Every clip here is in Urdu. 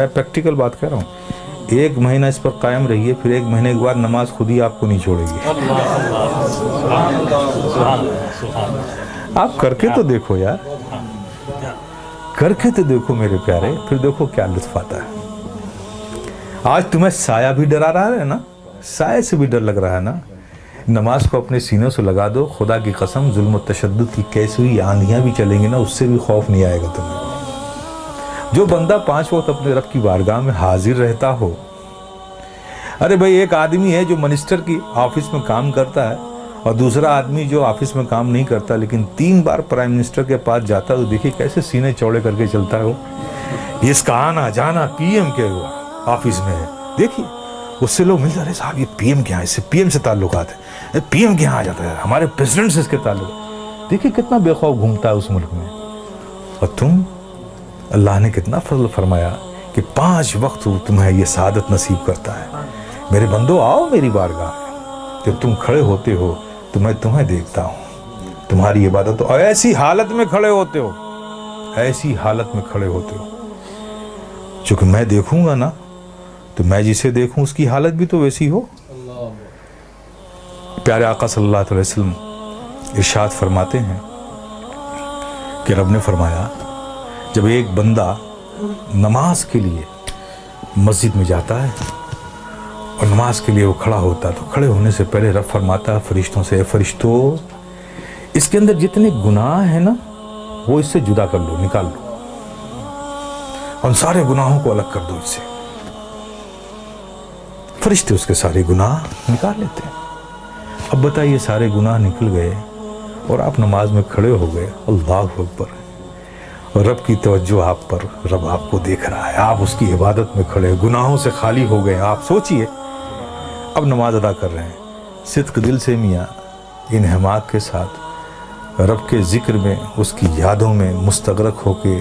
میں پریکٹیکل بات کہہ رہا ہوں. 1 مہینہ اس پر قائم رہیے, پھر 1 مہینے کے بعد نماز خود ہی آپ کو نہیں چھوڑے گی. آپ کر کے تو دیکھو یار, کر کے تو دیکھو میرے پیارے, پھر دیکھو کیا لطف آتا ہے. آج تمہیں سایہ بھی ڈرا رہا ہے نا, سائے سے بھی ڈر لگ رہا ہے نا, نماز کو اپنے سینوں سے لگا دو. خدا کی قسم ظلم و تشدد کی کیسی ہوئی آندھیاں بھی چلیں گی نا, اس سے بھی خوف نہیں آئے گا تمہیں. جو بندہ 5 وقت اپنے رب کی بارگاہ میں حاضر رہتا ہو. ارے بھائی, ایک آدمی ہے جو منسٹر کی آفس میں کام کرتا ہے, اور دوسرا آدمی جو آفس میں کام نہیں کرتا لیکن 3 بار پرائم منسٹر کے پاس جاتا ہے, تو دیکھیے کیسے سینے چوڑے کر کے چلتا ہے وہ. اس کا آنا جانا پی ایم کے آفس میں ہے. دیکھیے اس سے لوگ ملتے, ارے صاحب یہ پی ایم کے یہاں, اس سے پی ایم سے تعلقات ہیں, پی ایم کے یہاں آ جاتا ہے, ہمارے پریزیڈنٹ سے اس کے تعلق. دیکھیے کتنا بے خوف گھومتا ہے اس ملک میں. اور تم, اللہ نے کتنا فضل فرمایا کہ 5 وقت تمہیں یہ سعادت نصیب کرتا ہے. میرے بندو آؤ میری بارگاہ میں, جب تم کھڑے ہوتے ہو تو میں تمہیں دیکھتا ہوں, تمہاری عبادت, اور ایسی حالت میں کھڑے ہوتے ہو, ایسی حالت میں کھڑے ہوتے ہو. چونکہ میں دیکھوں گا نا, تو میں جسے دیکھوں اس کی حالت بھی تو ویسی ہو. پیارے آقا صلی اللہ علیہ وسلم ارشاد فرماتے ہیں کہ رب نے فرمایا, جب ایک بندہ نماز کے لیے مسجد میں جاتا ہے اور نماز کے لیے وہ کھڑا ہوتا ہے, تو کھڑے ہونے سے پہلے رب فرماتا ہے فرشتوں سے, اے فرشتوں, اس کے اندر جتنے گناہ ہیں نا وہ اس سے جدا کر لو, نکال لو, ان سارے گناہوں کو الگ کر دو اس سے. فرشتے اس کے سارے گناہ نکال لیتے ہیں. اب بتائیے, سارے گناہ نکل گئے اور آپ نماز میں کھڑے ہو گئے, اللہ اکبر, اور رب کی توجہ آپ پر, رب آپ کو دیکھ رہا ہے, آپ اس کی عبادت میں کھڑے, گناہوں سے خالی ہو گئے. آپ سوچئے اب نماز ادا کر رہے ہیں, صدق دل سے میاں انہماک کے ساتھ رب کے ذکر میں, اس کی یادوں میں مستغرق ہو کے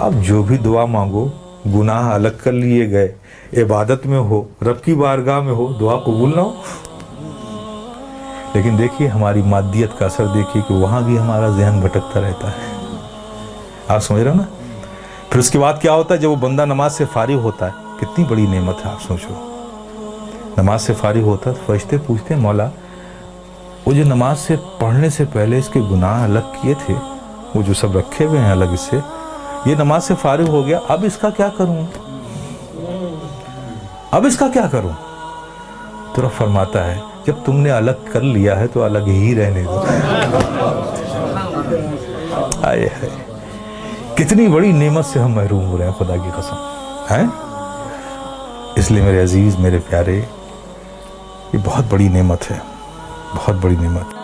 آپ جو بھی دعا مانگو, گناہ الگ کر لیے گئے, عبادت میں ہو, رب کی بارگاہ میں ہو, دعا قبول نہ ہو. لیکن دیکھیے ہماری مادیت کا اثر دیکھیے کہ وہاں بھی ہمارا ذہن بھٹکتا رہتا ہے. آپ سمجھ رہے ہو نا. پھر اس کے بعد کیا ہوتا ہے, جب وہ بندہ نماز سے فارغ ہوتا ہے, کتنی بڑی نعمت ہے آپ سوچو. نماز سے فارغ ہوتا ہے, فرشتے پوچھتے ہیں, مولا وہ جو نماز سے پڑھنے سے پہلے اس کے گناہ الگ کیے تھے, وہ جو سب رکھے ہوئے ہیں الگ اس سے, یہ نماز سے فارغ ہو گیا, اب اس کا کیا کروں, اب اس کا کیا کروں. تو رب فرماتا ہے, جب تم نے الگ کر لیا ہے تو الگ ہی رہنے دو. آئے ہائے, کتنی بڑی نعمت سے ہم محروم ہو رہے ہیں, خدا کی قسم ہیں. اس لیے میرے عزیز, میرے پیارے, یہ بہت بڑی نعمت ہے, بہت بڑی نعمت.